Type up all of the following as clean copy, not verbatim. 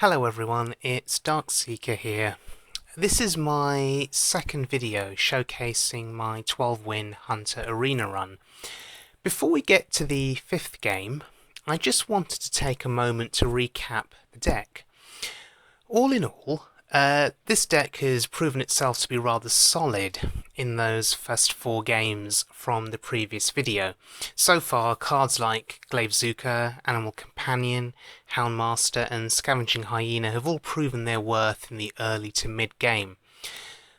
Hello everyone, it's Darkseeker here. This is my second video showcasing my 12-win Hunter Arena run. Before we get to the fifth game, I just wanted to take a moment to recap the deck. All in all, this deck has proven itself to be rather solid in those first 4 games from the previous video. So far, cards like Glaivezooka, Animal Companion, Houndmaster and Scavenging Hyena have all proven their worth in the early to mid game.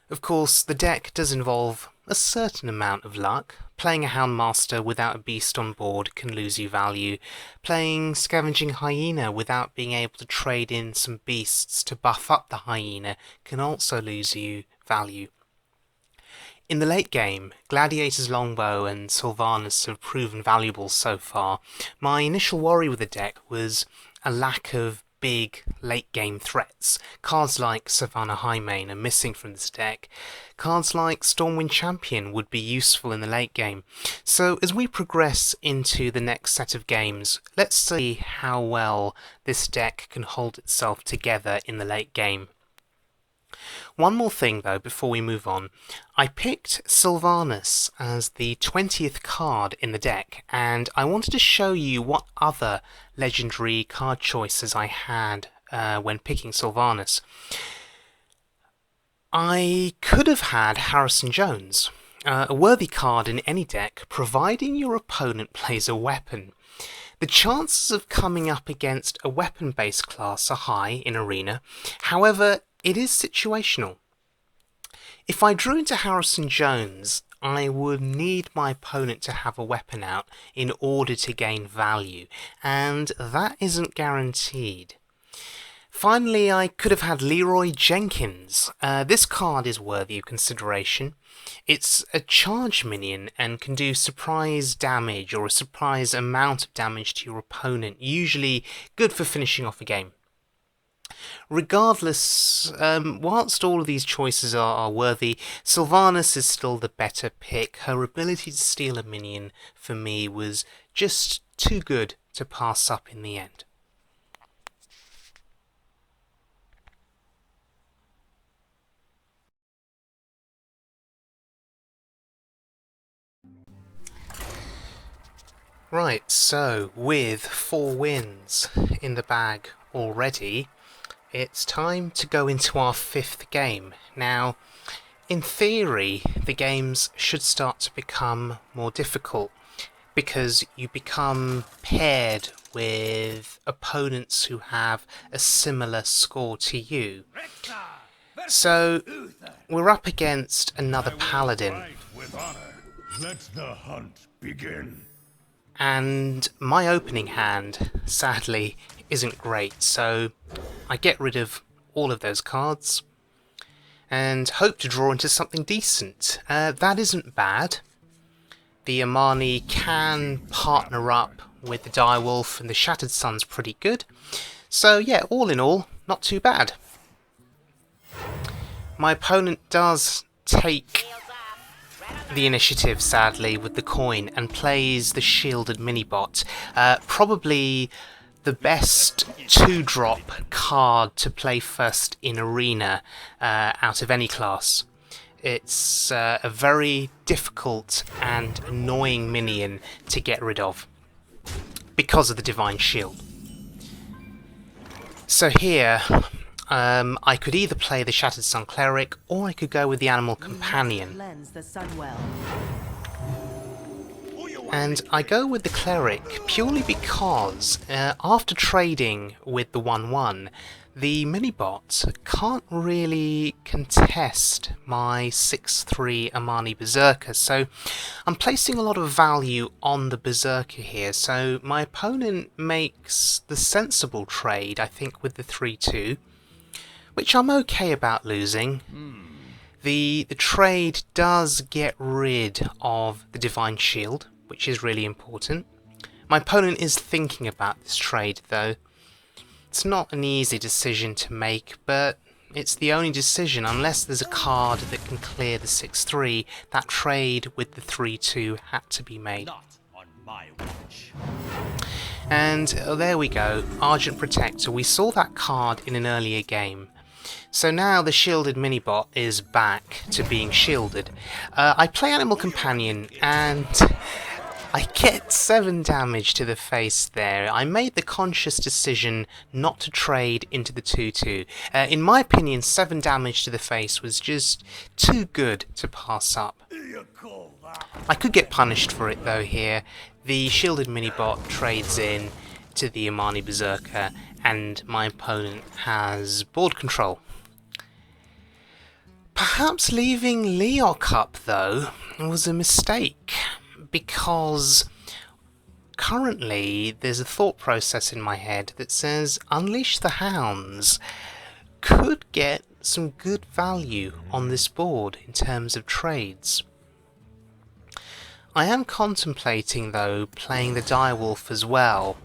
Of course, the deck does involve a certain amount of luck. Playing a Houndmaster without a beast on board can lose you value. Playing Scavenging Hyena without being able to trade in some beasts to buff up the Hyena can also lose you value. In the late game, Gladiator's Longbow and Sylvanas have proven valuable so far. My initial worry with the deck was a lack of big late game threats. Cards like Savannah Highmane are missing from this deck. Cards like Stormwind Champion would be useful in the late game. So as we progress into the next set of games, let's see how well this deck can hold itself together in the late game. One more thing though before we move on. I picked Sylvanas as the 20th card in the deck, and I wanted to show you what other legendary card choices I had when picking Sylvanas. I could have had Harrison Jones, a worthy card in any deck, providing your opponent plays a weapon. The chances of coming up against a weapon-based class are high in Arena, however, it is situational. If I drew into Harrison Jones, I would need my opponent to have a weapon out in order to gain value, and that isn't guaranteed. Finally, I could have had Leroy Jenkins. This card is worthy of consideration. It's a charge minion and can do surprise damage or a surprise amount of damage to your opponent, usually good for finishing off a game. Regardless, whilst all of these choices are worthy, Sylvanas is still the better pick. Her ability to steal a minion, for me, was just too good to pass up in the end. Right, so with 4 wins in the bag already, it's time to go into our 5th game. Now, in theory, the games should start to become more difficult because you become paired with opponents who have a similar score to you. So, we're up against another paladin. Let the hunt begin. And my opening hand, sadly, isn't great, so I get rid of all of those cards and hope to draw into something decent. That isn't bad. The Amani can partner up with the Direwolf, and the Shattered Sun's pretty good. So yeah, all in all, not too bad. My opponent does take the initiative, sadly, with the coin and plays the Shielded Minibot. Probably the best 2-drop card to play first in Arena out of any class. It's a very difficult and annoying minion to get rid of because of the Divine Shield. So here, I could either play the Shattered Sun Cleric, or I could go with the Animal Companion. And I go with the Cleric purely because, after trading with the 1-1, the Minibot can't really contest my 6-3 Amani Berserker, so I'm placing a lot of value on the Berserker here, so my opponent makes the sensible trade, I think, with the 3-2, which I'm okay about losing. The trade does get rid of the Divine Shield, which is really important. My opponent is thinking about this trade though. It's not an easy decision to make, but it's the only decision. Unless there's a card that can clear the 6-3, that trade with the 3-2 had to be made. Not on my watch. And there we go, Argent Protector. We saw that card in an earlier game. So now the shielded minibot is back to being shielded. I play Animal Companion and I get 7 damage to the face there. I made the conscious decision not to trade into the 2-2. In my opinion, 7 damage to the face was just too good to pass up. I could get punished for it though here. The shielded minibot trades in to the Imani Berserker and my opponent has board control. Perhaps leaving Leok up though was a mistake, because currently there's a thought process in my head that says Unleash the Hounds could get some good value on this board in terms of trades. I am contemplating though playing the Direwolf as well,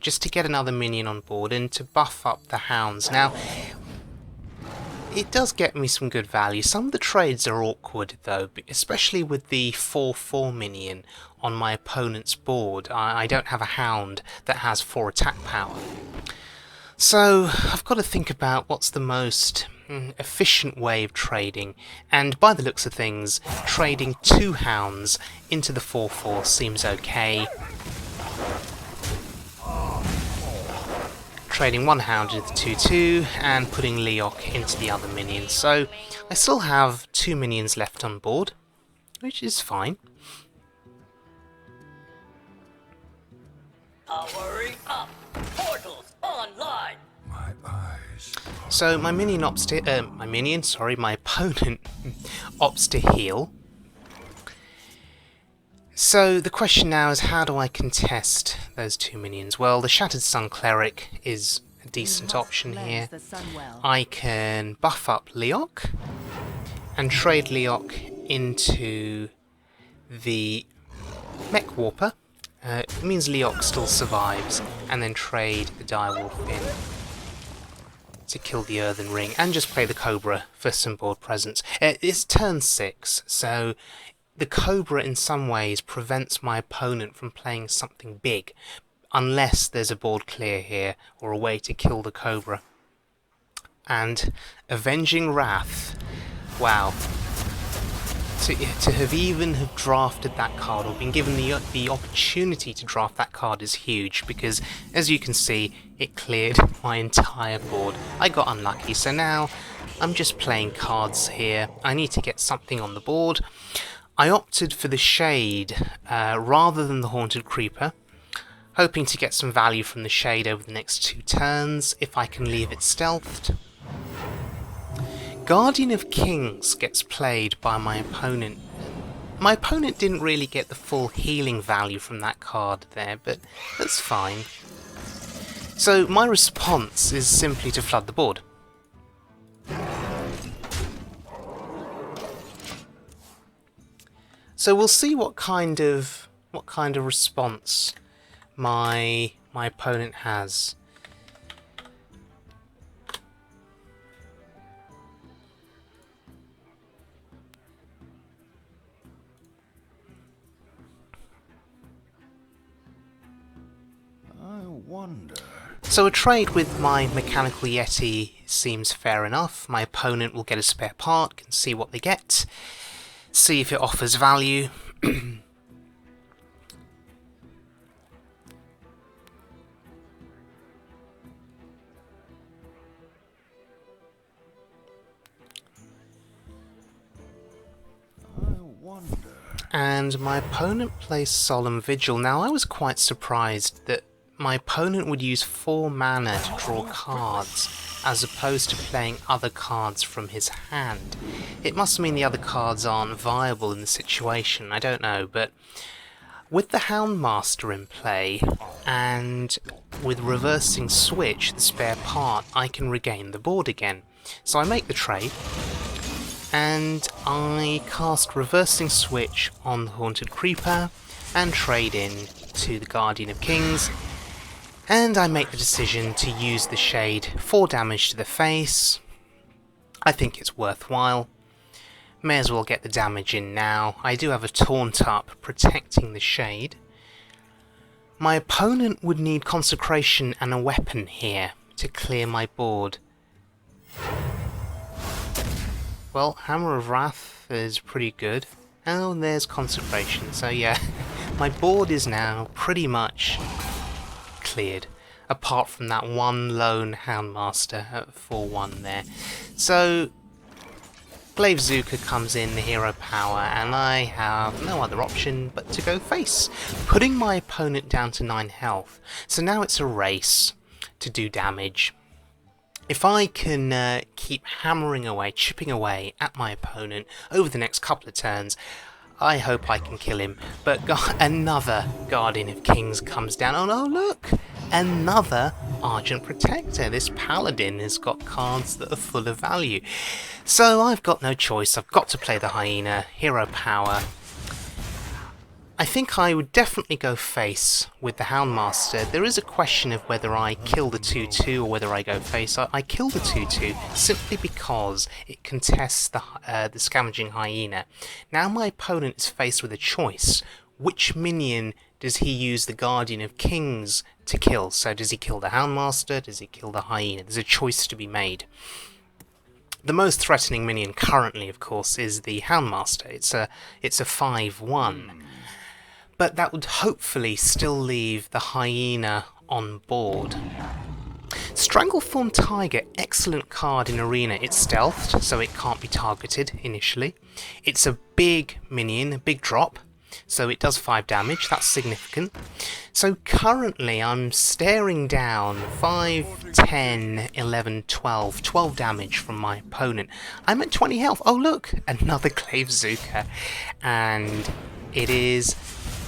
just to get another minion on board and to buff up the Hounds. Now, it does get me some good value. Some of the trades are awkward though, especially with the 4/4 minion on my opponent's board. I don't have a Hound that has 4 attack power. So I've got to think about what's the most efficient way of trading, and by the looks of things, trading 2 Hounds into the 4/4 seems okay. Trading 1 Hound into the 2-2 and putting Leok into the other minion. So I still have 2 minions left on board, which is fine. Powering up! Portals online! My eyes. So my opponent opts to heal. So the question now is, how do I contest those 2 minions? Well, the Shattered Sun Cleric is a decent option here. I can buff up Leok and trade Leok into the Mech Warper. It means Leok still survives, and then trade the Direwolf in to kill the Earthen Ring, and just play the Cobra for some board presence. It's turn 6, so the Cobra in some ways prevents my opponent from playing something big, unless there's a board clear here, or a way to kill the Cobra. And Avenging Wrath, wow. To have even have drafted that card, or been given the opportunity to draft that card, is huge, because as you can see, it cleared my entire board. I got unlucky, so now I'm just playing cards here. I need to get something on the board. I opted for the Shade rather than the Haunted Creeper, hoping to get some value from the Shade over the next 2 turns if I can leave it stealthed. Guardian of Kings gets played by my opponent. My opponent didn't really get the full healing value from that card there, but that's fine. So my response is simply to flood the board. So we'll see what kind of response my opponent has. I wonder. So a trade with my Mechanical Yeti seems fair enough. My opponent will get a spare part, can see what they get, see if it offers value. And my opponent plays Solemn Vigil. Now I was quite surprised that my opponent would use 4 mana to draw cards, as opposed to playing other cards from his hand. It must mean the other cards aren't viable in the situation, I don't know, but with the Houndmaster in play, and with Reversing Switch, the spare part, I can regain the board again. So I make the trade, and I cast Reversing Switch on the Haunted Creeper, and trade in to the Guardian of Kings, and I make the decision to use the Shade, 4 damage to the face. I think it's worthwhile. May as well get the damage in now. I do have a Taunt up protecting the Shade. My opponent would need consecration and a weapon here to clear my board. Well, Hammer of Wrath is pretty good. Oh, and there's consecration, so yeah, my board is now pretty much cleared, apart from that one lone Houndmaster at 4-1 there. So Glaive Zuka comes in, the hero power, and I have no other option but to go face, putting my opponent down to 9 health. So now it's a race to do damage. If I can keep hammering away, chipping away at my opponent over the next couple of turns, I hope I can kill him. But another Guardian of Kings comes down. Oh no, look! Another Argent Protector. This Paladin has got cards that are full of value. So I've got no choice. I've got to play the Hyena, hero power. I think I would definitely go face with the Houndmaster. There is a question of whether I kill the 2-2 or whether I go face. I kill the 2-2 simply because it contests the Scavenging Hyena. Now my opponent is faced with a choice. Which minion does he use the Guardian of Kings to kill? So does he kill the Houndmaster? Does he kill the Hyena? There's a choice to be made. The most threatening minion currently, of course, is the Houndmaster. It's a 5-1. But that would hopefully still leave the Hyena on board. Strangleform Tiger, excellent card in Arena. It's stealthed, so it can't be targeted initially. It's a big minion, a big drop, so it does 5 damage. That's significant. So currently I'm staring down 5, 10, 11, 12. 12 damage from my opponent. I'm at 20 health. Oh look, another Glaive Zuka. And it is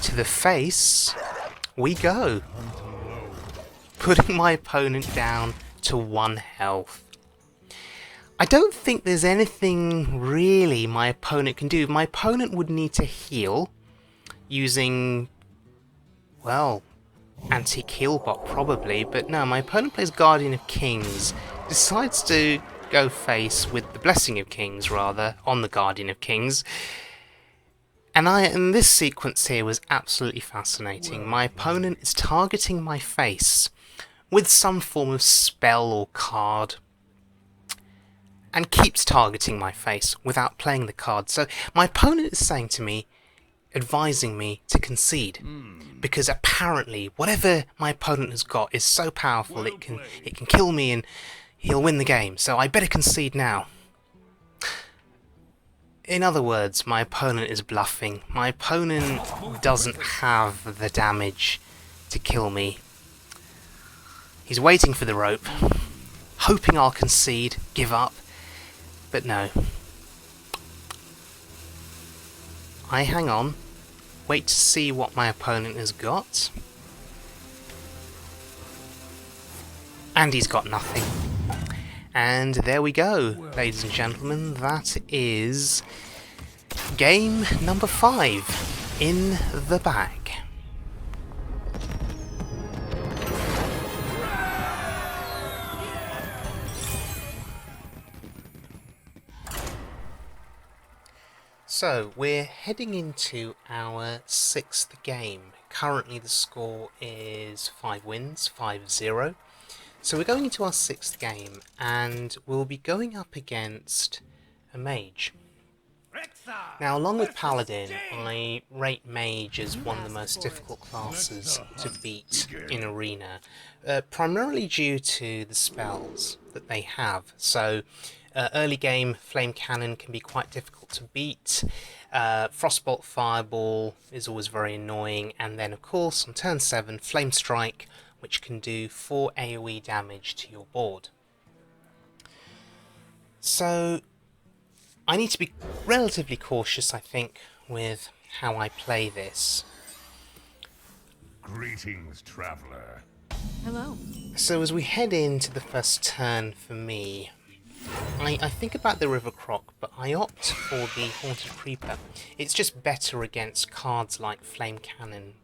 to the face we go, putting my opponent down to 1 health. I don't think there's anything really my opponent can do. My opponent would need to heal using, well, Antique Heal Bot probably, but no, my opponent plays Guardian of Kings, decides to go face with the Blessing of Kings rather, on the Guardian of Kings. And this sequence here was absolutely fascinating. My opponent is targeting my face with some form of spell or card, and keeps targeting my face without playing the card. So my opponent is saying to me, advising me to concede, because apparently whatever my opponent has got is so powerful it can kill me and he'll win the game. So I better concede now. In other words, my opponent is bluffing. My opponent doesn't have the damage to kill me. He's waiting for the rope, hoping I'll concede, give up, but no. I hang on, wait to see what my opponent has got. And he's got nothing. And there we go, ladies and gentlemen, that is game number 5 in the bag. So, we're heading into our 6th game. Currently the score is 5 wins, 5-0. So we're going into our 6th game, and we'll be going up against a mage. Now, along with Paladin, I rate Mage as one of the most difficult classes to beat in Arena, primarily due to the spells that they have. So, early game, Flame Cannon can be quite difficult to beat, Frostbolt Fireball is always very annoying, and then of course on turn 7, Flame Strike, which can do 4 AoE damage to your board. So I need to be relatively cautious, I think, with how I play this. Greetings, traveler. Hello. So as we head into the first turn for me, I think about the River Croc, but I opt for the Haunted Creeper. It's just better against cards like Flame Cannon.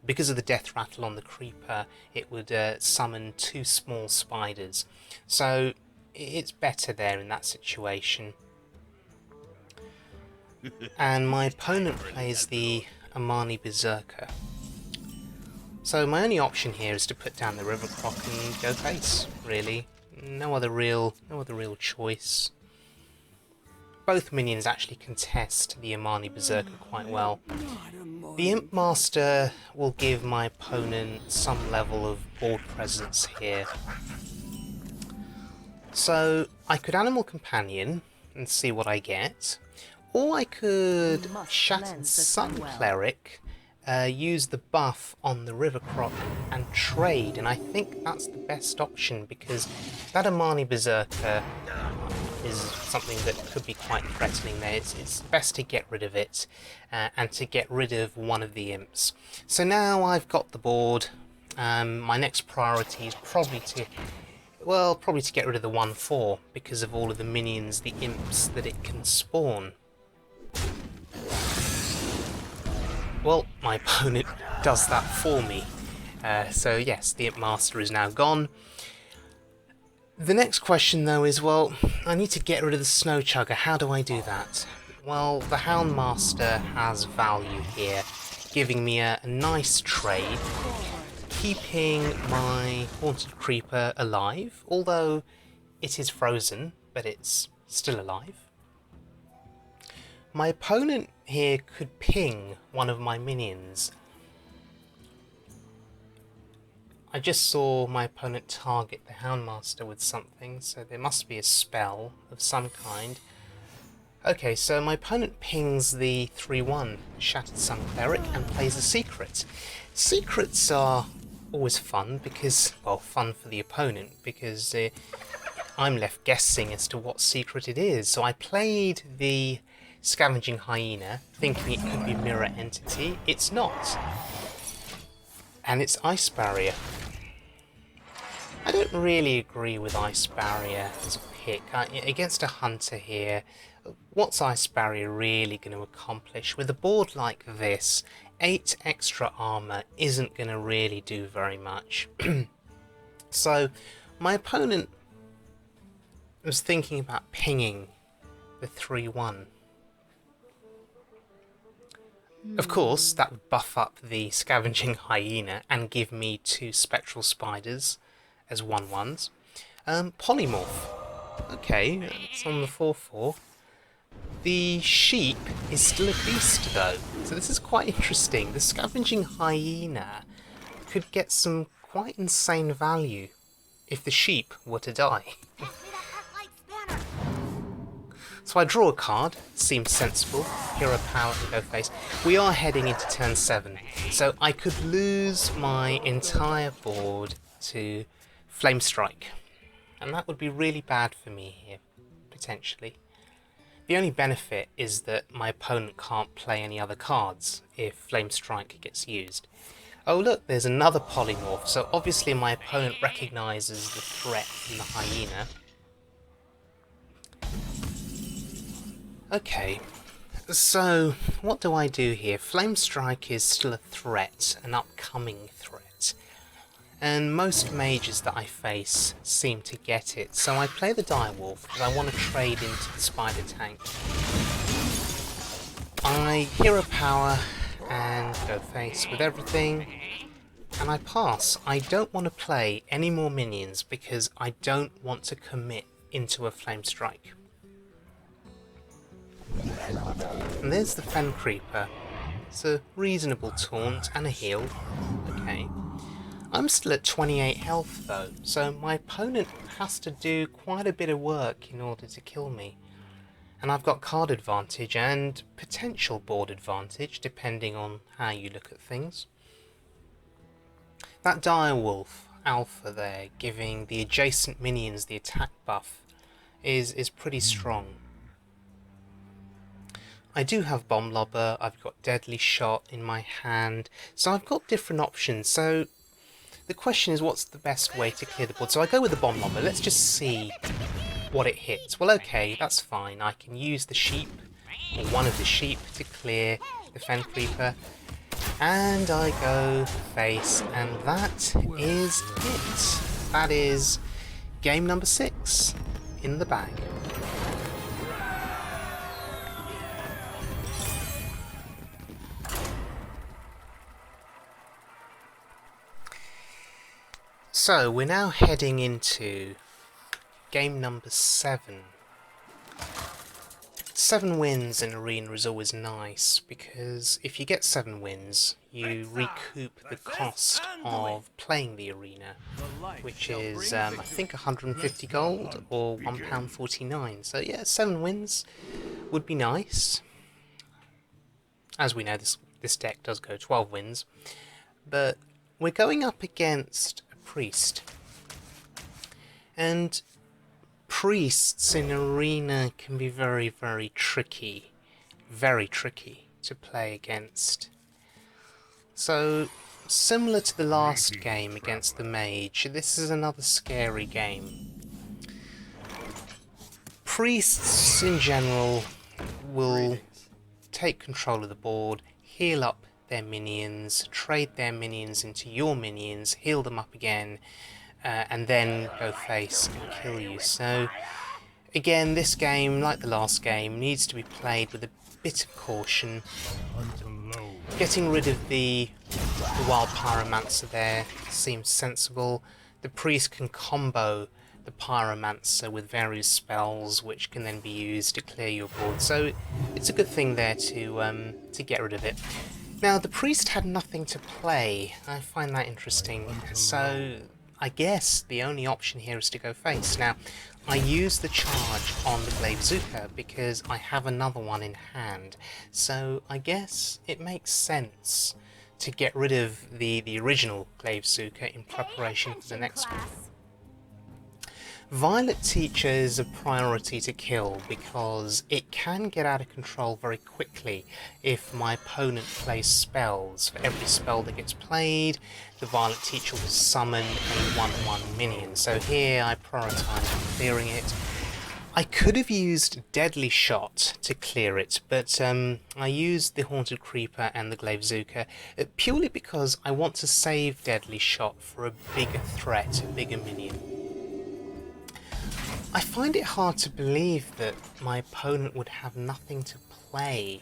Because of the death rattle on the Creeper, it would summon 2 small spiders. So it's better there in that situation. And my opponent plays the Amani Berserker. So my only option here is to put down the River Croc and go face, really. No other real choice. Both minions actually contest the Imani Berserker quite well. The Imp Master will give my opponent some level of board presence here. So I could Animal Companion and see what I get, or I could Shattered Sun Cleric, use the buff on the River Croc and trade, and I think that's the best option because that Imani Berserker is something that could be quite threatening there. It's best to get rid of it and to get rid of one of the imps. So now I've got the board. My next priority is probably to get rid of the 1/4 because of all of the minions, the imps that it can spawn. Well, my opponent does that for me. So yes, the Imp Master is now gone. The next question though is, well, I need to get rid of the Snow Chugger. How do I do that? Well, the Hound Master has value here, giving me a nice trade, keeping my Haunted Creeper alive, although it is frozen, but it's still alive. My opponent here could ping one of my minions. I just saw my opponent target the Houndmaster with something, so there must be a spell of some kind. Okay, so my opponent pings the 3/1 Shattered Sun Cleric and plays a secret. Secrets are always fun because, well, fun for the opponent because I'm left guessing as to what secret it is. So I played the Scavenging Hyena, thinking it could be Mirror Entity. It's not. And it's Ice Barrier. I don't really agree with Ice Barrier as a pick. Against a Hunter here, what's Ice Barrier really going to accomplish? With a board like this, 8 extra armor isn't going to really do very much. So, my opponent was thinking about pinging the 3/1. Of course, that would buff up the Scavenging Hyena and give me 2 Spectral Spiders as 1/1s. Polymorph. Okay, it's on the 4/4. The sheep is still a beast though, so this is quite interesting. The Scavenging Hyena could get some quite insane value if the sheep were to die. So I draw a card, seems sensible, Hero Power and go face. We are heading into turn 7, so I could lose my entire board to Flame Strike, and that would be really bad for me here, potentially. The only benefit is that my opponent can't play any other cards if Flame Strike gets used. Oh look, there's another Polymorph, so obviously my opponent recognises the threat from the Hyena. Okay, so what do I do here? Flame Strike is still a threat, an upcoming threat, and most mages that I face seem to get it, so I play the Direwolf because I want to trade into the Spider Tank. I Hero Power and go face with everything, and I pass. I don't want to play any more minions because I don't want to commit into a Flame Strike. And there's the Fen Creeper. It's a reasonable taunt and a heal. Okay. I'm still at 28 health though, so my opponent has to do quite a bit of work in order to kill me. And I've got card advantage and potential board advantage, depending on how you look at things. That Direwolf Alpha there, giving the adjacent minions the attack buff, is pretty strong. I do have Bomb Lobber, I've got Deadly Shot in my hand, so I've got different options. So the question is, what's the best way to clear the board? So I go with the Bomb Lobber. Let's just see what it hits. Well, okay, that's fine. I can use the sheep, or one of the sheep, to clear the Fen Creeper. And I go face, and that is it. That is game number 6 in the bag. So we're now heading into game number 7. 7 wins in Arena is always nice, because if you get 7 wins, you recoup the cost of playing the Arena, which is, I think, 150 gold or £1.49. So yeah, 7 wins would be nice. As we know, this deck does go 12 wins, but we're going up against a priest. And priests in Arena can be very, very tricky to play against. So, similar to the last game against the mage, this is another scary game. Priests in general will take control of the board, heal up their minions, trade their minions into your minions, heal them up again, and then go face and kill you. So again, this game, like the last game, needs to be played with a bit of caution. Getting rid of the wild pyromancer there seems sensible. The priest can combo the pyromancer with various spells, which can then be used to clear your board. So it's a good thing there to get rid of it. Now, the priest had nothing to play. I find that interesting. So I guess the only option here is to go face. Now, I use the charge on the Glaive Zuka because I have another one in hand. So I guess it makes sense to get rid of the original Glaive Zuka in preparation for the next one. Violet Teacher is a priority to kill because it can get out of control very quickly if my opponent plays spells. For every spell that gets played, the Violet Teacher will summon a 1/1 minion. So here I prioritise clearing it. I could have used Deadly Shot to clear it, but I used the Haunted Creeper and the Glaive Zuka purely because I want to save Deadly Shot for a bigger threat, a bigger minion. I find it hard to believe that my opponent would have nothing to play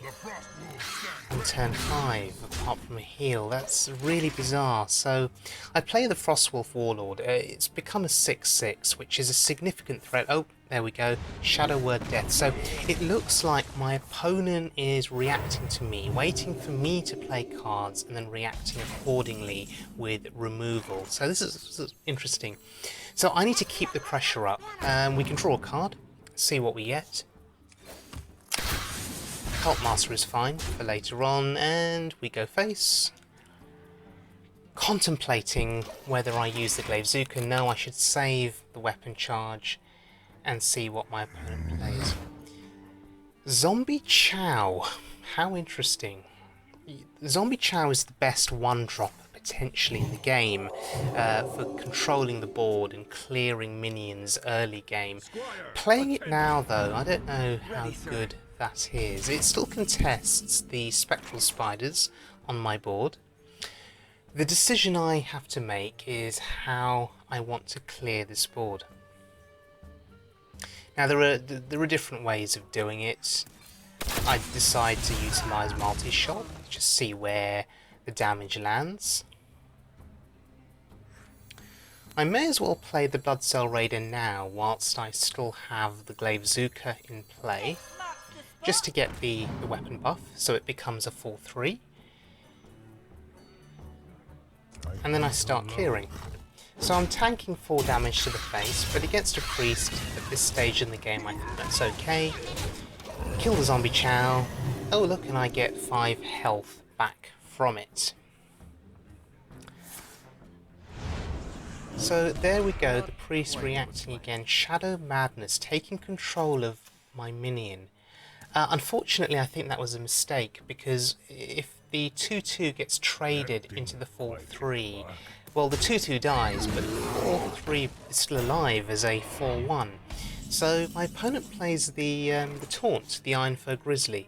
on turn 5 apart from a heal. That's really bizarre. So I play the Frostwolf Warlord. It's become a 6/6, which is a significant threat. Oh, there we go. Shadow Word Death. So it looks like my opponent is reacting to me, waiting for me to play cards and then reacting accordingly with removal. So this is interesting. So I need to keep the pressure up. We can draw a card, see what we get. Cult Master is fine for later on, and we go face. Contemplating whether I use the Glaive Zuka. No, I should save the weapon charge and see what my opponent plays. Zombie Chow. How interesting. Zombie Chow is the best one-dropper potentially in the game for controlling the board and clearing minions early game. Playing it now though, I don't know how good that is. It still contests the Spectral Spiders on my board. The decision I have to make is how I want to clear this board. Now there are different ways of doing it. I decide to utilise multi-shot, just see where the damage lands. I may as well play the Blood Cell Raider now whilst I still have the Glaive Zuka in play, just to get the weapon buff, so it becomes a 4/3. And then I start clearing. So I'm tanking 4 damage to the face, but against a priest at this stage in the game I think that's okay. Kill the Zombie Chow. Oh look, and I get 5 health back from it. So there we go, the priest reacting again. Shadow Madness, taking control of my minion. Unfortunately, I think that was a mistake, because if the 2/2 gets traded into the 4/3, well, the 2/2 dies, but the 4/3 is still alive as a 4/1. So my opponent plays the Taunt, the Ironfur Grizzly,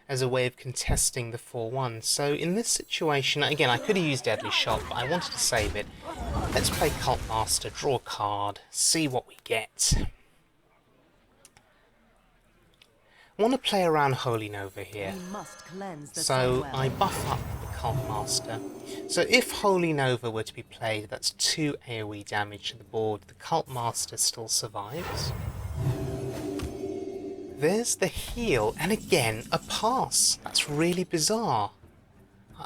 as a way of contesting the 4/1. So in this situation, again, I could have used Deadly Shot, but I wanted to save it. Let's play Cult Master, draw a card, see what we get. I want to play around Holy Nova here. So I buff up the Cult Master. So if Holy Nova were to be played, that's 2 AoE damage to the board. The Cult Master still survives. There's the heal, and again, a pass. That's really bizarre.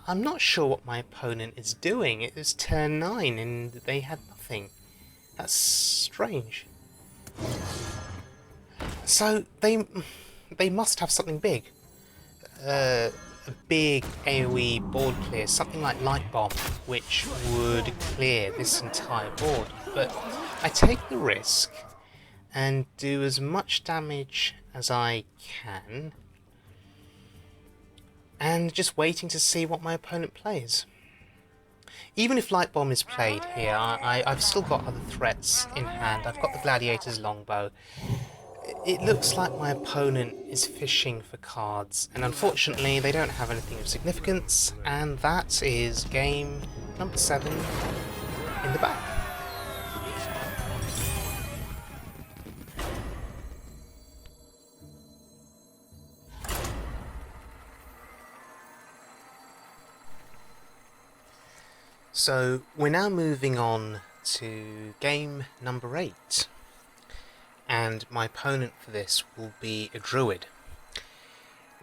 I'm not sure what my opponent is doing. It was turn 9 and they had nothing. That's strange. So they must have something big. A big AoE board clear, something like Light Bomb, which would clear this entire board. But I take the risk and do as much damage as I can, and just waiting to see what my opponent plays. Even if Light Bomb is played here, I've still got other threats in hand. I've got the Gladiator's Longbow. It looks like my opponent is fishing for cards, and unfortunately they don't have anything of significance, and that is game number 7 in the bag. So we're now moving on to game number 8. And my opponent for this will be a druid.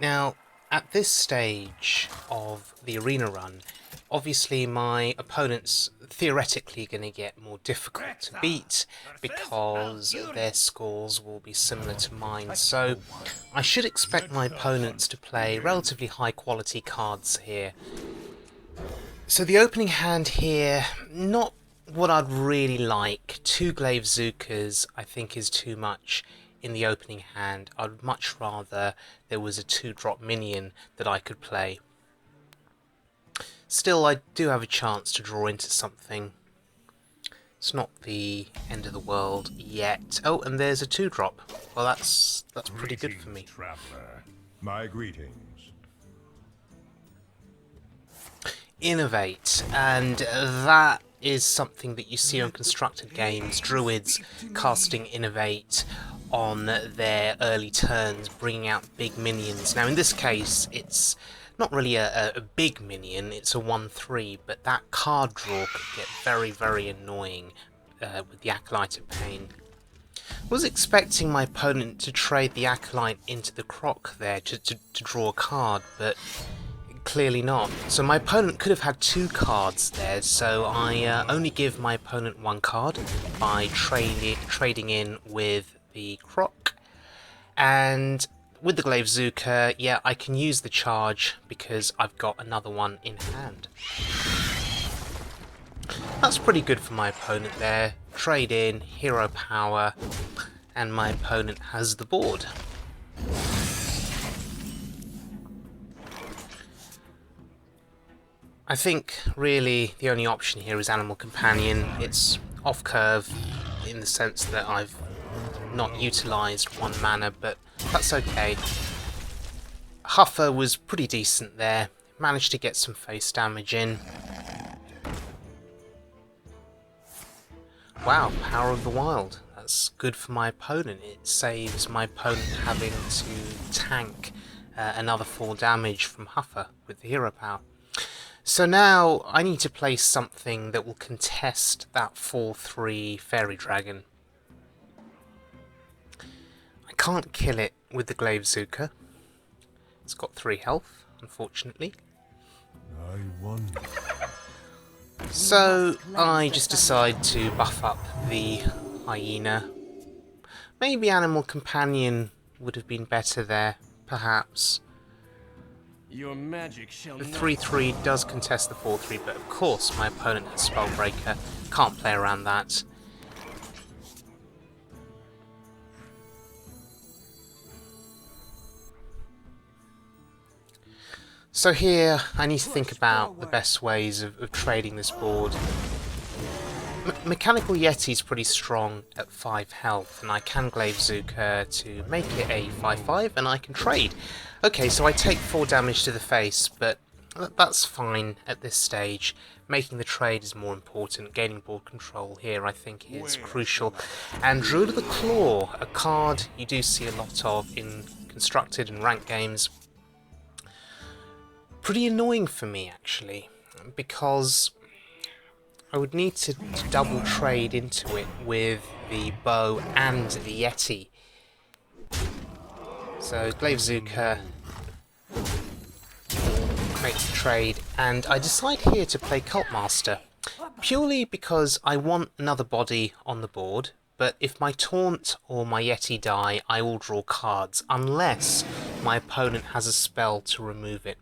Now, at this stage of the arena run, obviously my opponent's theoretically going to get more difficult to beat because their scores will be similar to mine. So I should expect my opponents to play relatively high quality cards here. So the opening hand here, not what I'd really like. 2 Glaive Zukas I think is too much in the opening hand. I'd much rather there was a 2-drop minion that I could play. Still, I do have a chance to draw into something. It's not the end of the world yet. Oh, and there's a 2-drop. Well, that's pretty good for me. Traveler. My greetings. Innovate, and that is something that you see on constructed games. Druids casting Innovate on their early turns, bringing out big minions. Now in this case it's not really a big minion, it's a 1/3, but that card draw could get very, very annoying with the Acolyte of Pain. I was expecting my opponent to trade the Acolyte into the Croc there to draw a card, but clearly not. So my opponent could have had 2 cards there, so I only give my opponent 1 card by trading in with the Croc. And with the Glaive Zuka, yeah, I can use the charge because I've got another one in hand. That's pretty good for my opponent there. Trade in, hero power, and my opponent has the board. I think really the only option here is Animal Companion. It's off curve in the sense that I've not utilised 1 mana, but that's okay. Huffer was pretty decent there, managed to get some face damage in. Wow, Power of the Wild. That's good for my opponent. It saves my opponent having to tank another 4 damage from Huffer with the hero power. So now I need to play something that will contest that 4/3 Fairy Dragon. I can't kill it with the Glaive Zuka. It's got 3 health, unfortunately. I wonder. So I just decide to buff up the Hyena. Maybe Animal Companion would have been better there, perhaps. Your magic shall The not 3/3 does contest the 4/3, but of course my opponent has Spellbreaker. Can't play around that. So here I need to think about the best ways of trading this board. Mechanical Yeti's pretty strong at 5 health, and I can Glaive Zuka to make it a 5/5, and I can trade. Okay, so I take 4 damage to the face, but that's fine at this stage. Making the trade is more important. Gaining board control here, I think, is crucial. And Druid of the Claw, a card you do see a lot of in constructed and ranked games. Pretty annoying for me, actually, because I would need to double trade into it with the bow and the Yeti. So Glaive Zuka makes the trade, and I decide here to play Cult Master, purely because I want another body on the board, but if my Taunt or my Yeti die, I will draw cards, unless my opponent has a spell to remove it.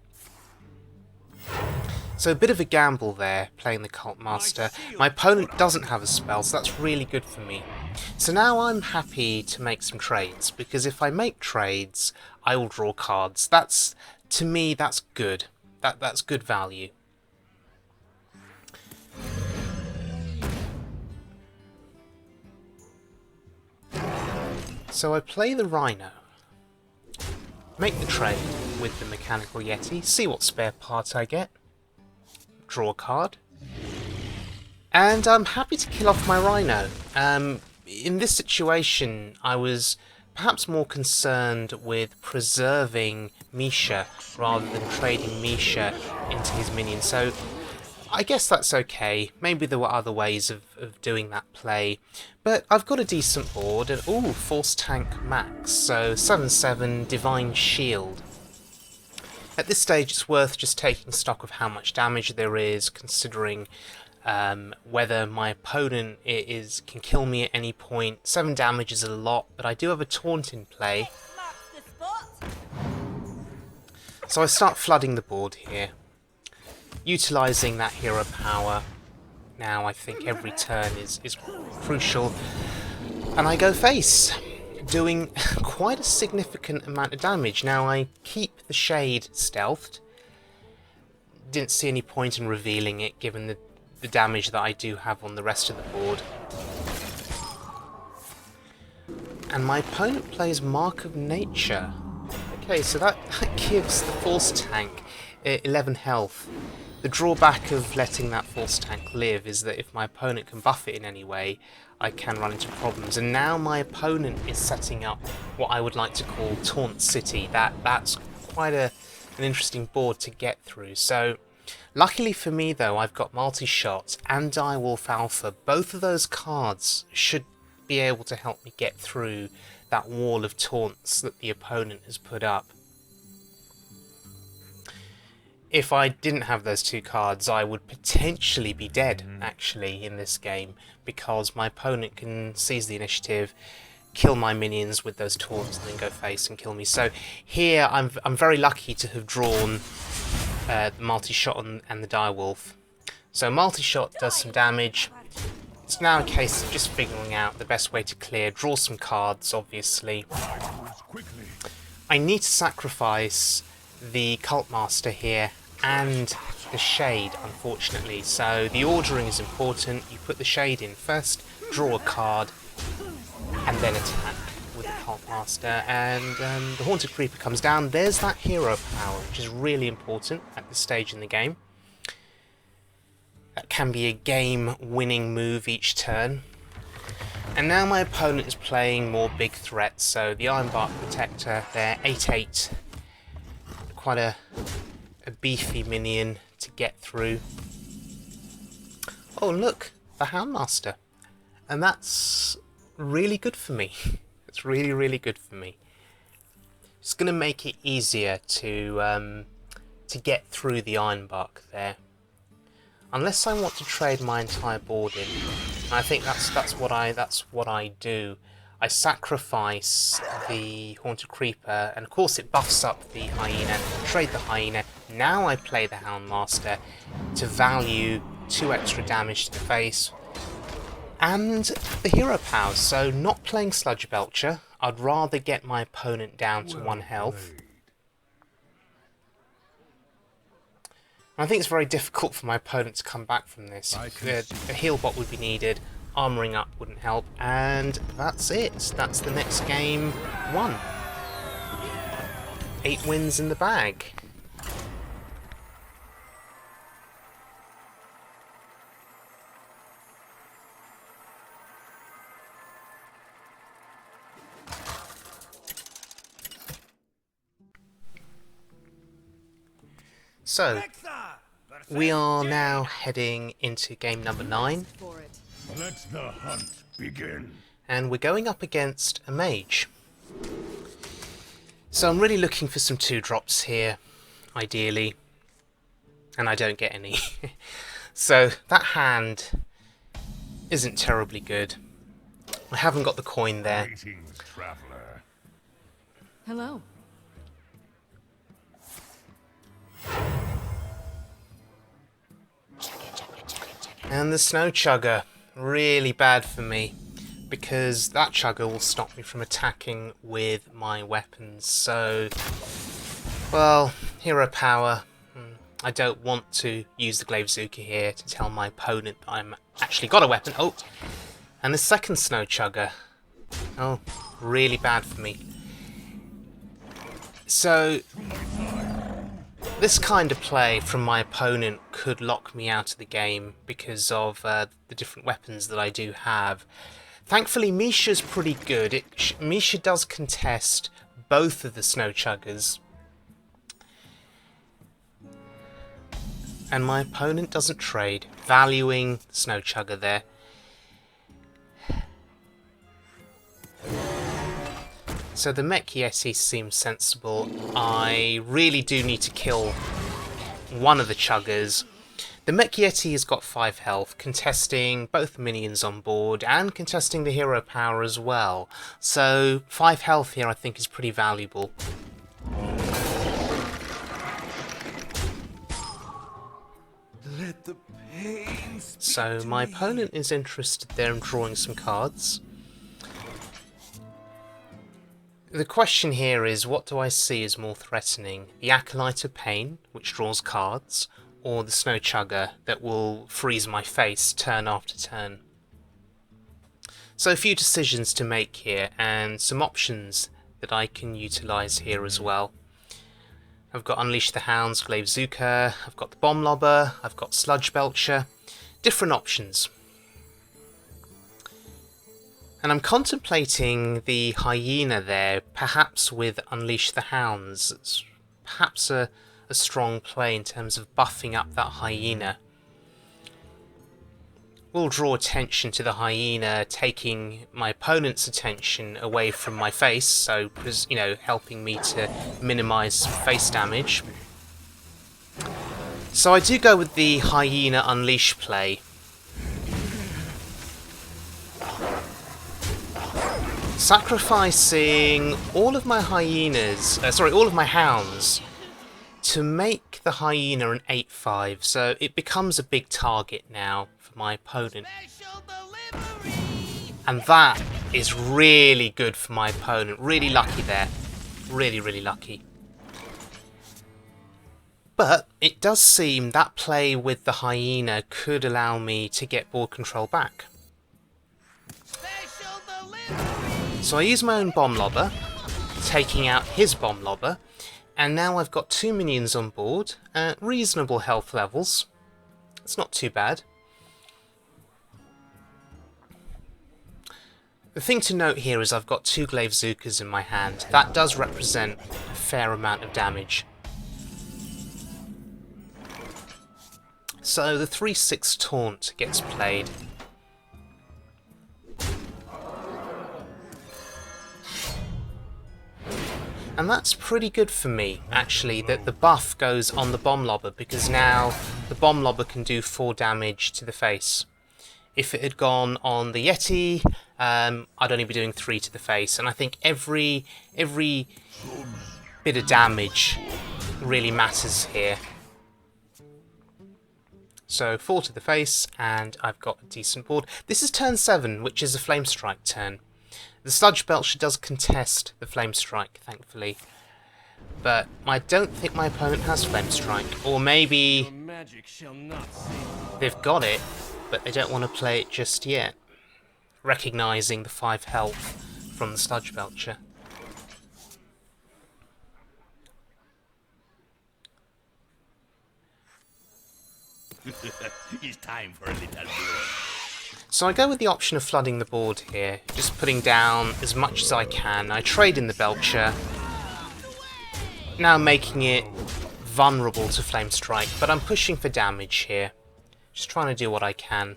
So a bit of a gamble there, playing the Cult Master. My opponent doesn't have a spell, so that's really good for me. So now I'm happy to make some trades, because if I make trades, I will draw cards. That's, to me, that's good. That's good value. So I play the Rhino, make the trade with the Mechanical Yeti, see what spare parts I get, draw a card, and I'm happy to kill off my Rhino. In this situation, I was perhaps more concerned with preserving Misha rather than trading Misha into his minion, so I guess that's okay. Maybe there were other ways of doing that play. But I've got a decent board, and ooh, Force Tank Max, so 7/7 Divine Shield. At this stage it's worth just taking stock of how much damage there is, considering whether my opponent can kill me at any point. 7 damage is a lot, but I do have a taunt in play. So I start flooding the board here, utilising that hero power. Now I think every turn is crucial, and I go face, doing quite a significant amount of damage. Now I keep the Shade stealthed. Didn't see any point in revealing it given the damage that I do have on the rest of the board. And my opponent plays Mark of Nature. Okay, so that gives the Force Tank 11 health. The drawback of letting that Force Tank live is that if my opponent can buff it in any way, I can run into problems. And now my opponent is setting up what I would like to call Taunt City. That's quite an interesting board to get through. So luckily for me though, I've got Multi-Shot and Direwolf Alpha. Both of those cards should be able to help me get through that wall of taunts that the opponent has put up. If I didn't have those two cards, I would potentially be dead, actually, in this game, because my opponent can seize the initiative, kill my minions with those taunts, and then go face and kill me. So here, I'm very lucky to have drawn the Multi-Shot and the Direwolf. So Multi-Shot does some damage. It's now a case of just figuring out the best way to clear. Draw some cards, obviously. I need to sacrifice the Cult Master here and the Shade, unfortunately. So the ordering is important. You put the Shade in first, draw a card, and then attack with the Cult Master. And the Haunted Creeper comes down. There's that hero power, which is really important at this stage in the game. That can be a game-winning move each turn. And now my opponent is playing more big threats. So the Ironbark Protector, they're 8/8. Quite a beefy minion to get through. Oh look, the Houndmaster. And that's really good for me. It's really, really good for me. It's going to make it easier to get through the Ironbark there. Unless I want to trade my entire board in. And I think that's what I do. I sacrifice the Haunted Creeper, and of course it buffs up the Hyena, trade the Hyena. Now I play the Houndmaster to value 2 extra damage to the face, and the hero powers. So not playing Sludge Belcher, I'd rather get my opponent down to 1 health. I think it's very difficult for my opponent to come back from this. A heal bot would be needed, armouring up wouldn't help, and that's it. That's the next game won. 8 wins in the bag. So, we are now heading into game number 9, Let the hunt begin. and we're going up against a mage. So I'm really looking for some 2-drops here, ideally, and I don't get any. So that hand isn't terribly good. I haven't got the coin there. Greetings, traveler. Hello. And the snow chugger, really bad for me, because that chugger will stop me from attacking with my weapons. So, well, hero power. I don't want to use the Glaivezooka here to tell my opponent that I'm actually got a weapon. Oh, and the second snow chugger. Oh, really bad for me. So, this kind of play from my opponent could lock me out of the game because of the different weapons that I do have. Thankfully, Misha's pretty good. Misha does contest both of the snow chuggers. And my opponent doesn't trade, valuing the snow chugger there. So the Mech Yeti seems sensible. I really do need to kill one of the chuggers. The Mech Yeti has got 5 health, contesting both minions on board and contesting the hero power as well. So 5 health here I think is pretty valuable. Let the pain So my opponent is interested there in drawing some cards. The question here is, what do I see as more threatening? The Acolyte of Pain, which draws cards, or the Snow Chugger that will freeze my face turn after turn? So a few decisions to make here, and some options that I can utilise here as well. I've got Unleash the Hounds, Glaivezooka, I've got the Bomb Lobber, I've got Sludge Belcher. Different options. And I'm contemplating the Hyena there, perhaps with Unleash the Hounds. It's perhaps a strong play in terms of buffing up that Hyena. Will draw attention to the Hyena, taking my opponent's attention away from my face, so, you know, helping me to minimise face damage. So I do go with the Hyena Unleash play. Sacrificing all of my hyenas, all of my hounds, to make the Hyena an 8/5, so it becomes a big target now for my opponent. And that is really good for my opponent. Really lucky there. Really, really lucky. But it does seem that play with the Hyena could allow me to get board control back. So I use my own Bomb Lobber, taking out his Bomb Lobber, and now I've got 2 minions on board at reasonable health levels. It's not too bad. The thing to note here is I've got 2 Glaivezookas in my hand. That does represent a fair amount of damage. So the 3/6 taunt gets played. And that's pretty good for me, actually, that the buff goes on the Bomb Lobber, because now the Bomb Lobber can do 4 damage to the face. If it had gone on the Yeti, I'd only be doing 3 to the face, and I think every bit of damage really matters here. So 4 to the face, and I've got a decent board. This is turn 7, which is a Flame Strike turn. The Sludge Belcher does contest the Flame Strike, thankfully. But I don't think my opponent has Flame Strike. Or maybe they've got it, but they don't want to play it just yet. Recognising the 5 health from the Sludge Belcher. It's time for a little blood. So I go with the option of flooding the board here, just putting down as much as I can. I trade in the Belcher, now making it vulnerable to Flame Strike, but I'm pushing for damage here. Just trying to do what I can.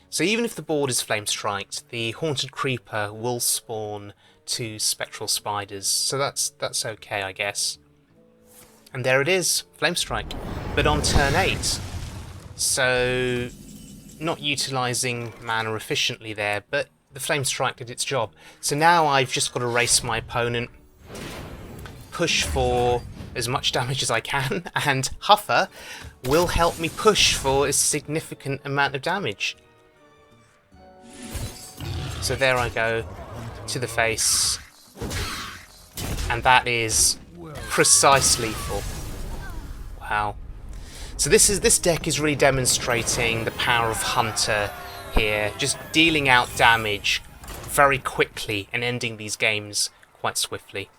So even if the board is Flame Striked, the Haunted Creeper will spawn 2 Spectral Spiders, so that's okay, I guess. And there it is, Flame Strike. But on turn 8, so not utilising mana efficiently there, but the Flame Strike did its job. So now I've just got to race my opponent, push for as much damage as I can, and Huffer will help me push for a significant amount of damage. So there I go, to the face, and that is precisely lethal. Wow. So this deck is really demonstrating the power of Hunter here, just dealing out damage very quickly and ending these games quite swiftly.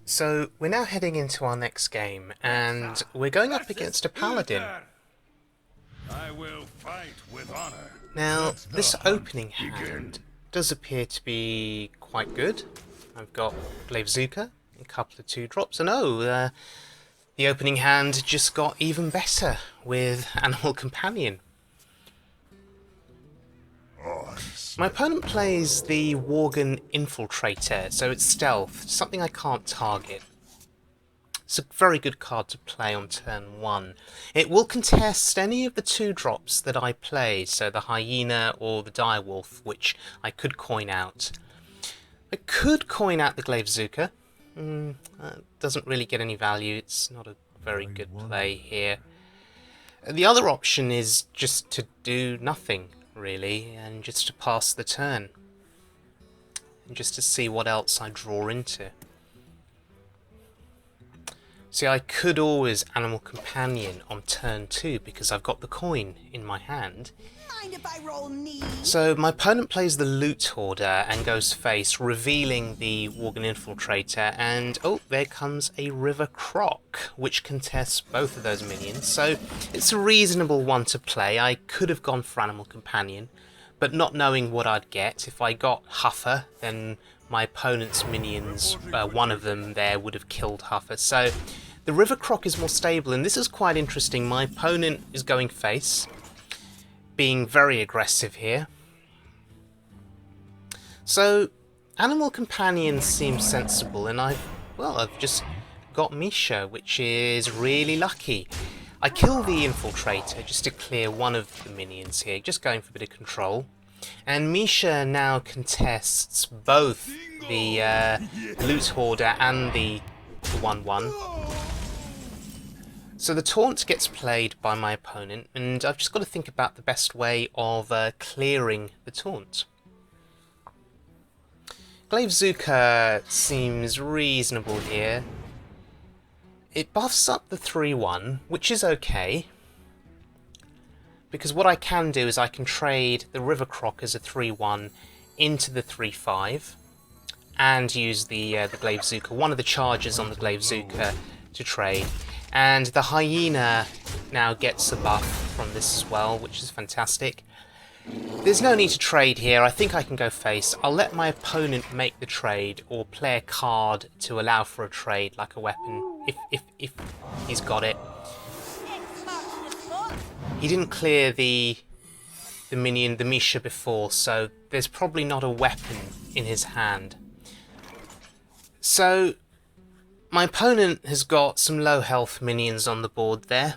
So we're now heading into our next game, and we're going up against a paladin. I will fight with honor. Now, this opening hand does appear to be quite good. I've got Glaivezuka, a couple of 2-drops, and the opening hand just got even better with Animal Companion. My opponent plays the Worgen Infiltrator, so it's stealth, something I can't target. It's a very good card to play on turn 1. It will contest any of the 2-drops that I play, so the Hyena or the Direwolf, which I could coin out. I could coin out the Glaivezuka. Doesn't really get any value, it's not a very good play here. The other option is just to do nothing, really, and just to pass the turn. And just to see what else I draw into. See, I could always Animal Companion on turn 2 because I've got the coin in my hand. Mind if I roll knee? So my opponent plays the Loot Hoarder and goes face, revealing the Worgen Infiltrator, and oh, there comes a River Croc, which contests both of those minions. So it's a reasonable one to play. I could have gone for Animal Companion, but not knowing what I'd get, if I got Huffer, then my opponent's minions, one of them there would have killed Huffer. So the River Croc is more stable, and this is quite interesting. My opponent is going face, being very aggressive here. So Animal Companion seems sensible, and I've just got Misha, which is really lucky. I kill the Infiltrator just to clear one of the minions here, just going for a bit of control. And Misha now contests both the Loot Hoarder and the 1/1. So the taunt gets played by my opponent, and I've just got to think about the best way of clearing the taunt. Glaivezuka seems reasonable here. It buffs up the 3/1, which is okay, because what I can do is I can trade the River Croc as a 3/1 into the 3/5 and use the Glaivezuka, one of the charges on the Glaivezuka, to trade. And the Hyena now gets a buff from this as well, which is fantastic. There's no need to trade here. I think I can go face. I'll let my opponent make the trade or play a card to allow for a trade, like a weapon, if he's got it. He didn't clear the minion, the Misha, before, so there's probably not a weapon in his hand. So my opponent has got some low health minions on the board there.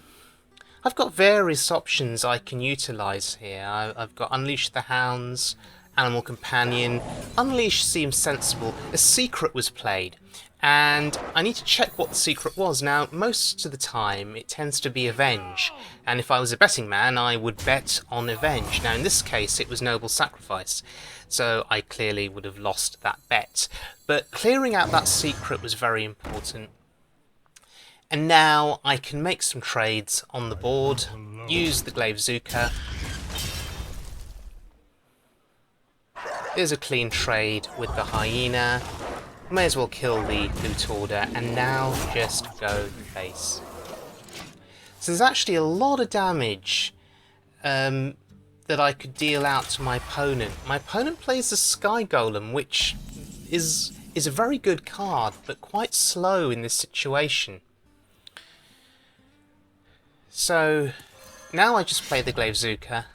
I've got various options I can utilise here. I've got Unleash the Hounds, Animal Companion. Unleash seems sensible. A secret was played, and I need to check what the secret was. Now, most of the time it tends to be Avenge, and if I was a betting man I would bet on Avenge. Now in this case it was Noble Sacrifice, so I clearly would have lost that bet. But clearing out that secret was very important. And now I can make some trades on the board, use the Glaivezuka. There's a clean trade with the hyena. May as well kill the loot order, and now just go face. So there's actually a lot of damage that I could deal out to my opponent. My opponent plays the Sky Golem, which is a very good card, but quite slow in this situation. So now I just play the Glaivezuka,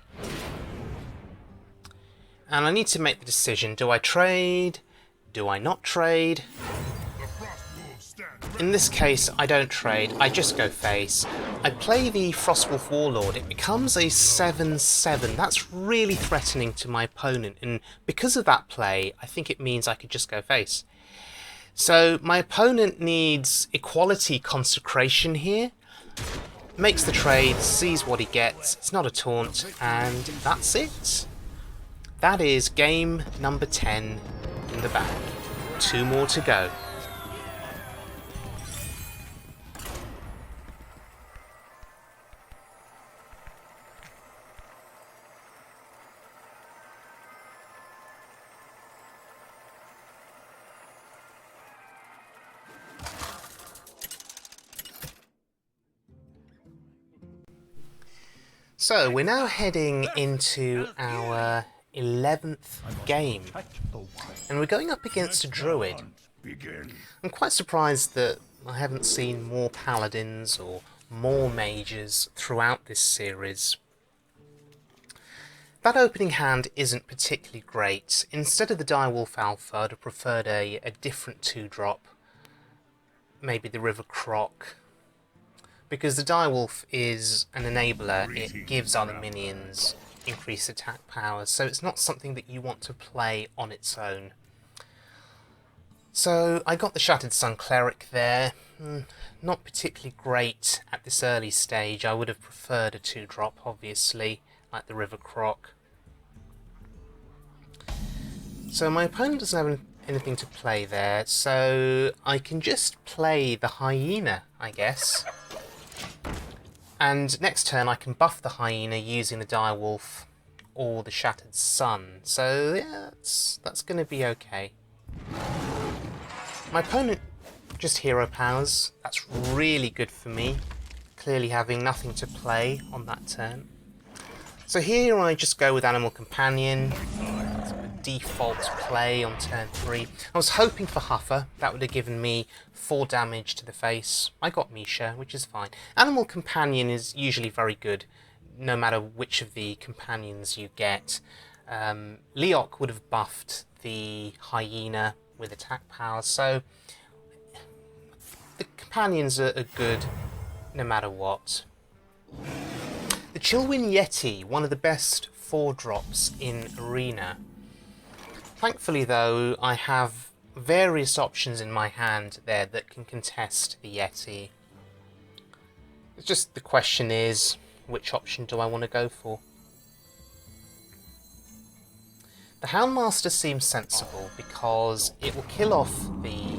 and I need to make the decision: do I trade? Do I not trade? In this case, I don't trade, I just go face. I play the Frostwolf Warlord. It becomes a 7/7. That's really threatening to my opponent, and because of that play, I think it means I could just go face. So my opponent needs Equality Consecration here. Makes the trade, sees what he gets, it's not a taunt, and that's it. That is game number 10 in the bag. 2 more to go. So we're now heading into our 11th game, and we're going up against a druid. I'm quite surprised that I haven't seen more paladins or more mages throughout this series. That opening hand isn't particularly great. Instead of the Direwolf Alpha, I'd have preferred a different 2-drop, maybe the River Croc. Because the Direwolf is an enabler, it gives other minions increased attack powers, so it's not something that you want to play on its own. So I got the Shattered Sun Cleric there. Not particularly great at this early stage. I would have preferred a 2-drop, obviously, like the River Croc. So my opponent doesn't have anything to play there, so I can just play the Hyena, I guess. And next turn I can buff the Hyena using the Direwolf or the Shattered Sun. So yeah, that's going to be okay. My opponent just hero powers. That's really good for me. Clearly having nothing to play on that turn. So here I just go with Animal Companion. It's a default play on turn 3. I was hoping for Huffer. That would have given me 4 damage to the face. I got Misha, which is fine. Animal Companion is usually very good, no matter which of the companions you get. Leok would have buffed the Hyena with attack power, so the companions are good no matter what. The Chillwind Yeti, one of the best 4-drops in Arena. Thankfully though, I have various options in my hand there that can contest the Yeti. It's just the question is, which option do I want to go for? The Houndmaster seems sensible because it will kill off the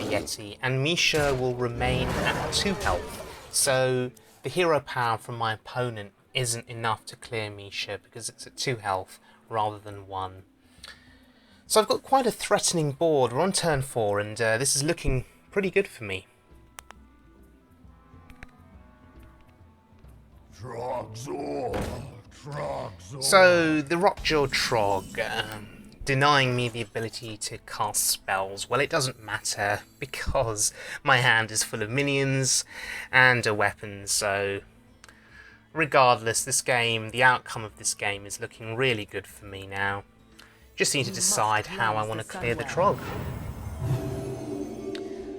Yeti and Misha will remain at 2 health. So the hero power from my opponent isn't enough to clear Misha because it's at 2 health rather than 1. So I've got quite a threatening board. We're on turn 4 and this is looking pretty good for me. So the Rockjaw Trog, denying me the ability to cast spells. Well, it doesn't matter because my hand is full of minions and a weapon, so regardless, this game, the outcome of this game is looking really good for me now. Just need to decide how I want to clear the Trog.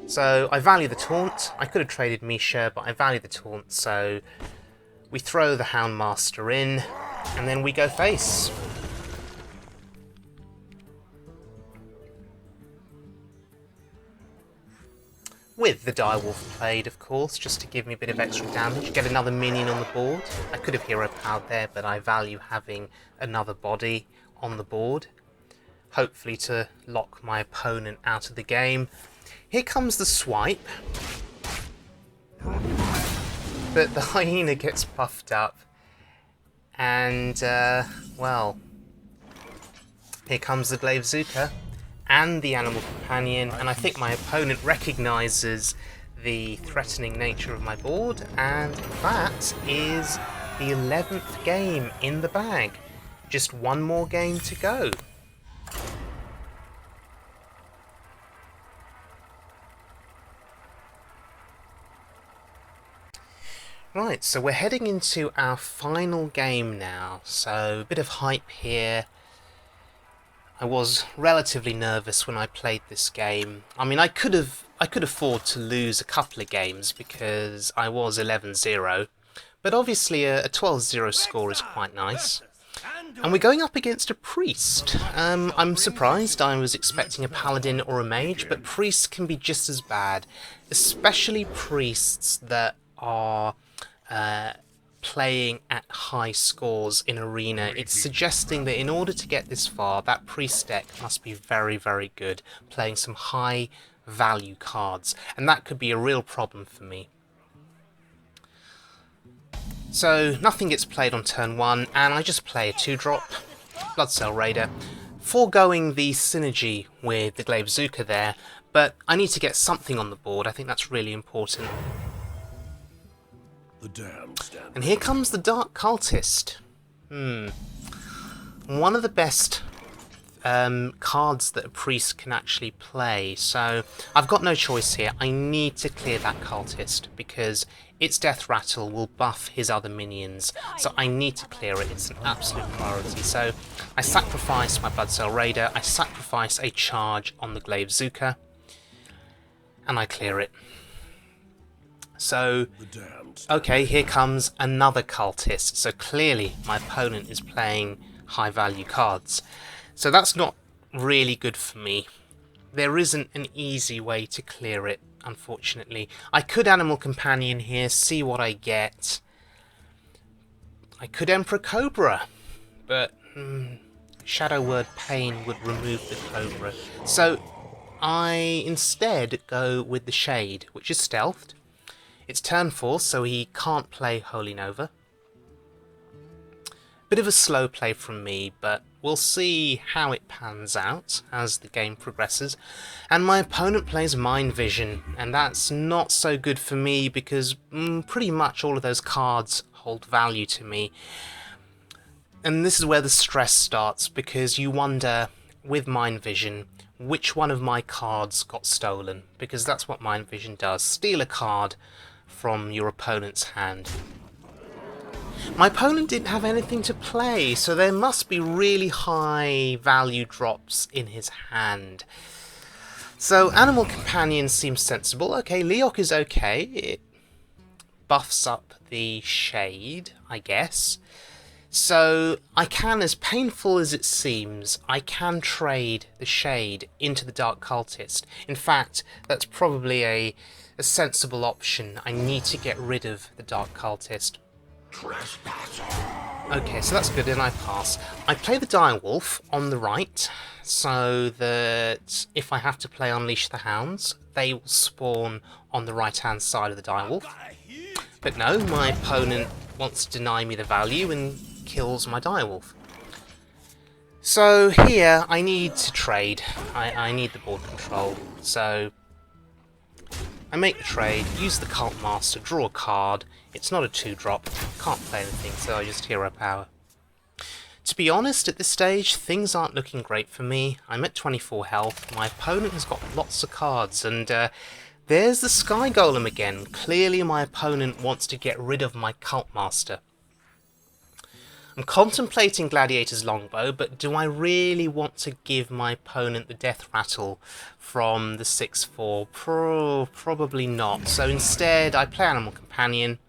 So I value the taunt. I could have traded Misha, but I value the taunt, so we throw the Houndmaster in, and then we go face. With the Direwolf played, of course, just to give me a bit of extra damage, get another minion on the board. I could have hero powered there, but I value having another body on the board, hopefully to lock my opponent out of the game. Here comes the swipe, but the Hyena gets buffed up, and well, Here comes the Glaivezooka and the Animal Companion, and I think my opponent recognises the threatening nature of my board, and that is the 11th game in the bag. Just one more game to go. Right, so we're heading into our final game now, so a bit of hype here. I was relatively nervous when I played this game. I mean, I could afford to lose a couple of games because I was 11-0, but obviously a 12-0 score is quite nice. And we're going up against a priest. I'm surprised. I was expecting a paladin or a mage, but priests can be just as bad, especially priests that are playing at high scores in Arena. It's suggesting that in order to get this far, that priest deck must be very, very good, playing some high value cards, and that could be a real problem for me. So nothing gets played on turn 1, and I just play a 2-drop, Bloodcell Raider, foregoing the synergy with the Glaivezooka there, but I need to get something on the board. I think that's really important. And here comes the Dark Cultist. One of the best cards that a priest can actually play, so I've got no choice here. I need to clear that Cultist because its Death Rattle will buff his other minions, so I need to clear it. It's an absolute priority. So I sacrifice my Bloodcell Raider, I sacrifice a charge on the Glaivezooka, and I clear it. So, okay, here comes another Cultist. So clearly my opponent is playing high value cards. So that's not really good for me. There isn't an easy way to clear it, unfortunately. I could Animal Companion here, see what I get. I could Emperor Cobra, but Shadow Word Pain would remove the Cobra. So I instead go with the Shade, which is stealthed. It's turn 4, so he can't play Holy Nova. Bit of a slow play from me, but we'll see how it pans out as the game progresses. And my opponent plays Mind Vision, and that's not so good for me because pretty much all of those cards hold value to me. And this is where the stress starts, because you wonder, with Mind Vision, which one of my cards got stolen, because that's what Mind Vision does. Steal a card from your opponent's hand. My opponent didn't have anything to play, so there must be really high value drops in his hand. So Animal Companion seems sensible. Okay, Leok is okay. It buffs up the Shade, I guess. So I can, as painful as it seems, I can trade the Shade into the Dark Cultist. In fact, that's probably a sensible option. I need to get rid of the Dark Cultist. Okay, so that's good, and I pass. I play the Direwolf on the right, so that if I have to play Unleash the Hounds, they will spawn on the right-hand side of the Direwolf. But no, my opponent wants to deny me the value and kills my Direwolf. So here, I need to trade. I need the board control, so I make the trade, use the Cult Master, draw a card. It's not a 2-drop, can't play anything, so I just hero power. To be honest, at this stage, things aren't looking great for me. I'm at 24 health, my opponent has got lots of cards, and there's the Sky Golem again. Clearly my opponent wants to get rid of my Cult Master. I'm contemplating Gladiator's Longbow, but do I really want to give my opponent the Death Rattle from the 6-4? Probably not. So instead, I play Animal Companion.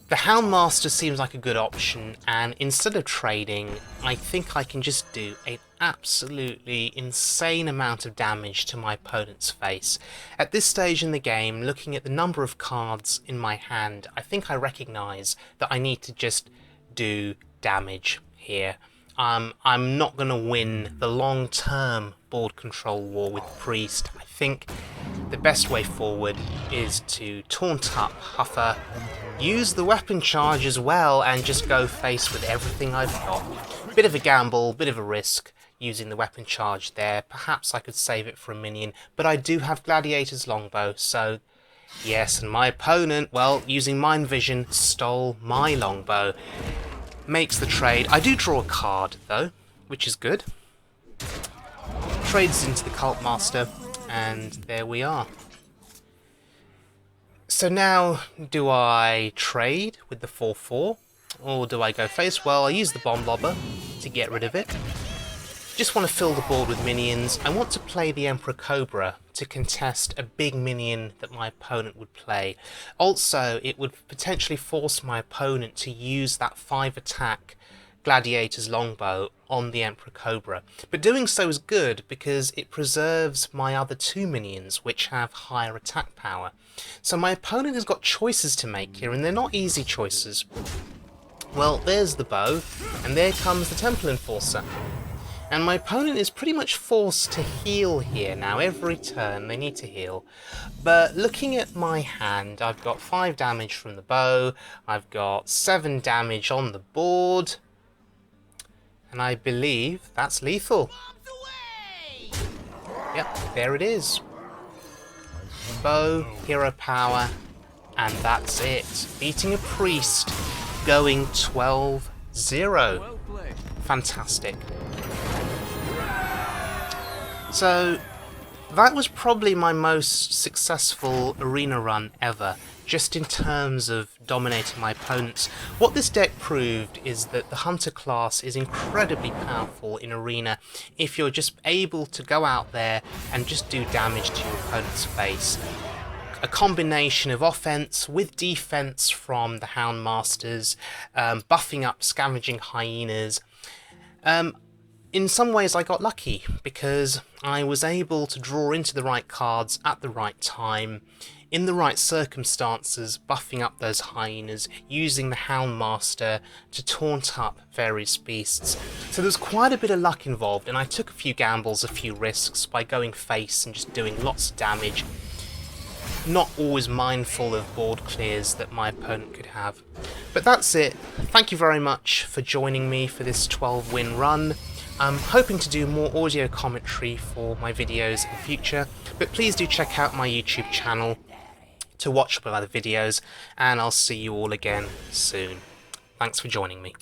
The Houndmaster seems like a good option, and instead of trading, I think I can just do an absolutely insane amount of damage to my opponent's face. At this stage in the game, looking at the number of cards in my hand, I think I recognise that I need to just do damage here. I'm not going to win the long-term board control war with Priest. I think the best way forward is to taunt up Huffer, use the weapon charge as well, and just go face with everything I've got. Bit of a gamble, bit of a risk, using the weapon charge there. Perhaps I could save it for a minion, but I do have Gladiator's longbow, so yes, and my opponent, well, using mind vision, stole my longbow. Makes the trade. I do draw a card, though, which is good. Trades into the Cult Master, and there we are. So now, do I trade with the 4/4, or do I go face? Well, I use the Bomb Lobber to get rid of it. Just want to fill the board with minions. I want to play the Emperor Cobra to contest a big minion that my opponent would play. Also, it would potentially force my opponent to use that 5 attack Gladiator's longbow on the Emperor Cobra. But doing so is good because it preserves my other 2 minions, which have higher attack power. So my opponent has got choices to make here, and they're not easy choices. Well, there's the bow, and there comes the Temple Enforcer. And my opponent is pretty much forced to heal here now. Every turn they need to heal. But looking at my hand, I've got 5 damage from the bow, I've got 7 damage on the board, and I believe that's lethal. Yep, there it is. Bow, hero power, and that's it. Beating a priest, going 12-0. Fantastic. So that was probably my most successful arena run ever, just in terms of dominating my opponents. What this deck proved is that the Hunter class is incredibly powerful in arena if you're just able to go out there and just do damage to your opponent's face. A combination of offense with defense from the Houndmasters, buffing up Scavenging Hyenas. In some ways I got lucky because I was able to draw into the right cards at the right time, in the right circumstances, buffing up those hyenas, using the Houndmaster to taunt up various beasts. So there was quite a bit of luck involved, and I took a few gambles, a few risks by going face and just doing lots of damage. Not always mindful of board clears that my opponent could have. But that's it. Thank you very much for joining me for this 12-win run. I'm hoping to do more audio commentary for my videos in the future, but please do check out my YouTube channel to watch my other videos, and I'll see you all again soon. Thanks for joining me.